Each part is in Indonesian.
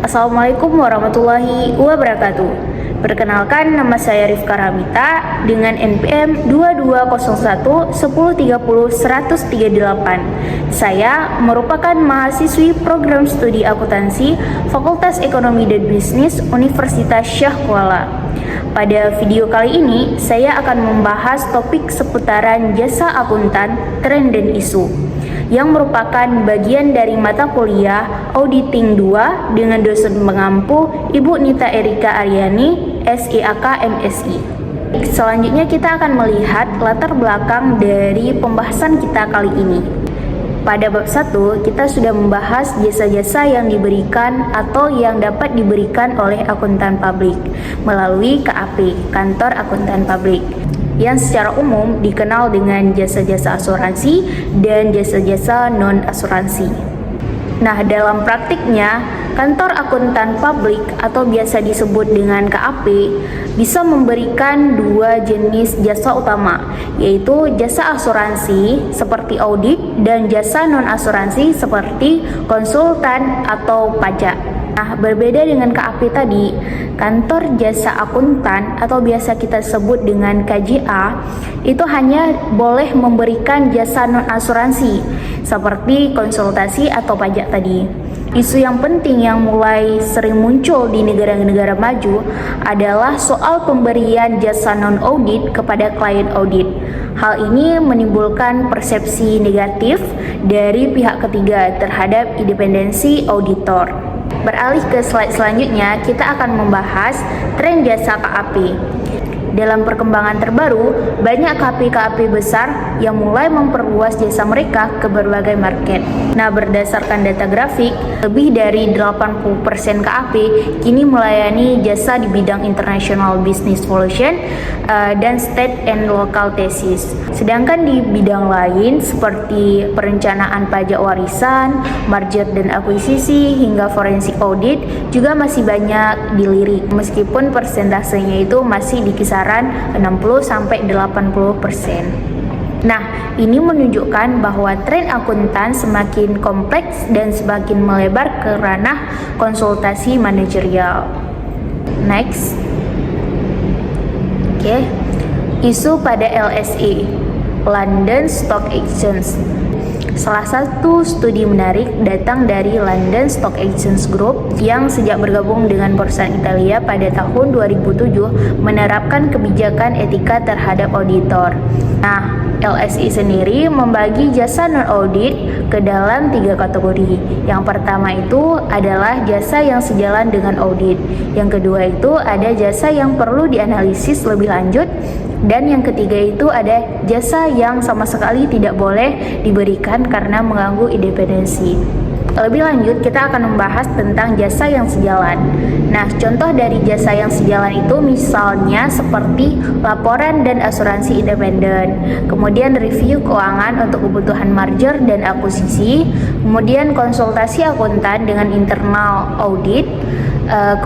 Assalamualaikum warahmatullahi wabarakatuh. Perkenalkan, nama saya Rifka Ramita dengan NPM 2201 1030 138. Saya merupakan mahasiswi program studi akuntansi Fakultas Ekonomi dan Bisnis Universitas Syah Kuala. Pada video kali ini, saya akan membahas topik seputaran jasa akuntan, tren dan isu, yang merupakan bagian dari mata kuliah Auditing 2 dengan dosen pengampu Ibu Nita Erika Aryani, SIAK MSI. Selanjutnya kita akan melihat latar belakang dari pembahasan kita kali ini. Pada bab 1, kita sudah membahas jasa-jasa yang diberikan atau yang dapat diberikan oleh akuntan publik melalui KAP, Kantor Akuntan Publik, yang secara umum dikenal dengan jasa-jasa asuransi dan jasa-jasa non-asuransi. Nah, dalam praktiknya, kantor akuntan publik atau biasa disebut dengan KAP bisa memberikan dua jenis jasa utama, yaitu jasa asuransi seperti audit dan jasa non-asuransi seperti konsultan atau pajak. Nah, berbeda dengan KAP tadi, kantor jasa akuntan atau biasa kita sebut dengan KJA itu hanya boleh memberikan jasa non-asuransi seperti konsultasi atau pajak tadi. Isu yang penting yang mulai sering muncul di negara-negara maju adalah soal pemberian jasa non-audit kepada klien audit. Hal ini menimbulkan persepsi negatif dari pihak ketiga terhadap independensi auditor. Beralih ke slide selanjutnya, kita akan membahas tren jasa KAP. Dalam perkembangan terbaru, banyak KAP-KAP besar yang mulai memperluas jasa mereka ke berbagai market. Nah, berdasarkan data grafik, lebih dari 80% KAP kini melayani jasa di bidang International Business Solution dan State and Local Thesis. Sedangkan di bidang lain seperti perencanaan pajak warisan, merger dan akuisisi, hingga forensik audit juga masih banyak dilirik, meskipun persentasenya itu masih di kisaran 60-80%. Nah, ini menunjukkan bahwa tren akuntan semakin kompleks dan semakin melebar ke ranah konsultasi manajerial. Next. Oke. Isu pada LSE, London Stock Exchange. Salah satu studi menarik datang dari London Stock Exchange Group yang sejak bergabung dengan perusahaan Italia pada tahun 2007 menerapkan kebijakan etika terhadap auditor. Nah, LSI sendiri membagi jasa non-audit ke dalam 3 kategori. Yang pertama itu adalah jasa yang sejalan dengan audit. Yang kedua itu ada jasa yang perlu dianalisis lebih lanjut. Dan yang ketiga itu ada jasa yang sama sekali tidak boleh diberikan karena mengganggu independensi. Lebih lanjut, kita akan membahas tentang jasa yang sejalan. Nah, contoh dari jasa yang sejalan itu misalnya seperti laporan dan asuransi independen, kemudian review keuangan untuk kebutuhan merger dan akuisisi, kemudian konsultasi akuntan dengan internal audit,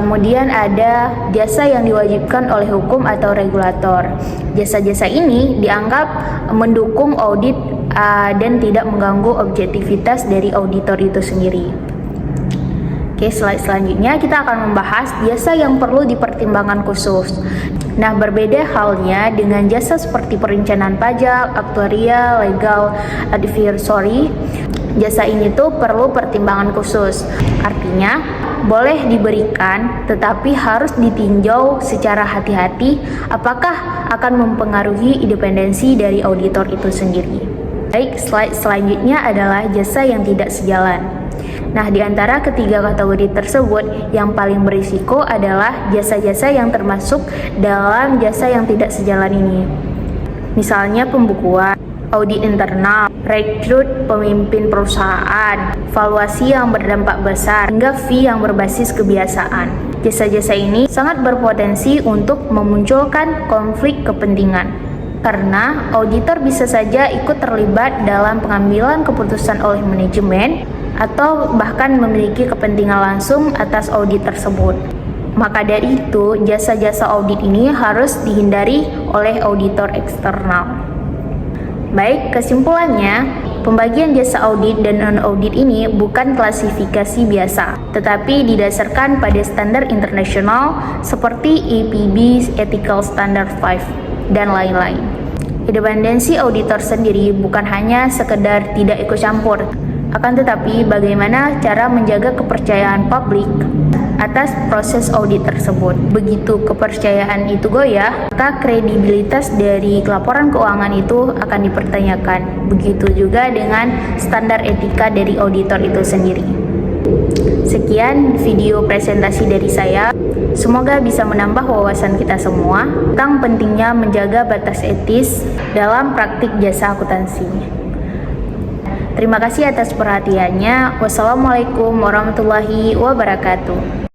kemudian ada jasa yang diwajibkan oleh hukum atau regulator. Jasa-jasa ini dianggap mendukung audit dan tidak mengganggu objektivitas dari auditor itu sendiri. Oke, slide selanjutnya kita akan membahas jasa yang perlu dipertimbangkan khusus. Nah, berbeda halnya dengan jasa seperti perencanaan pajak, aktuarial, legal, advisory. Jasa ini tuh perlu pertimbangan khusus. Artinya, boleh diberikan tetapi harus ditinjau secara hati-hati apakah akan mempengaruhi independensi dari auditor itu sendiri. Baik, slide selanjutnya adalah jasa yang tidak sejalan. Nah, di antara ketiga kategori tersebut, yang paling berisiko adalah jasa-jasa yang termasuk dalam jasa yang tidak sejalan ini. Misalnya pembukuan, audit internal, rekrut pemimpin perusahaan, valuasi yang berdampak besar, hingga fee yang berbasis kebiasaan. Jasa-jasa ini sangat berpotensi untuk memunculkan konflik kepentingan, karena auditor bisa saja ikut terlibat dalam pengambilan keputusan oleh manajemen atau bahkan memiliki kepentingan langsung atas audit tersebut. Maka dari itu, jasa-jasa audit ini harus dihindari oleh auditor eksternal. Baik, kesimpulannya, Pembagian jasa audit dan non-audit ini bukan klasifikasi biasa, tetapi didasarkan pada standar internasional seperti APB Ethical Standard 5 dan lain-lain. Independensi auditor sendiri bukan hanya sekedar tidak ikut campur, akan tetapi bagaimana cara menjaga kepercayaan publik atas proses audit tersebut. Begitu kepercayaan itu goyah, maka kredibilitas dari laporan keuangan itu akan dipertanyakan. Begitu juga dengan standar etika dari auditor itu sendiri. Sekian video presentasi dari saya. Semoga bisa menambah wawasan kita semua tentang pentingnya menjaga batas etis dalam praktik jasa akuntansi. Terima kasih atas perhatiannya. Wassalamualaikum warahmatullahi wabarakatuh.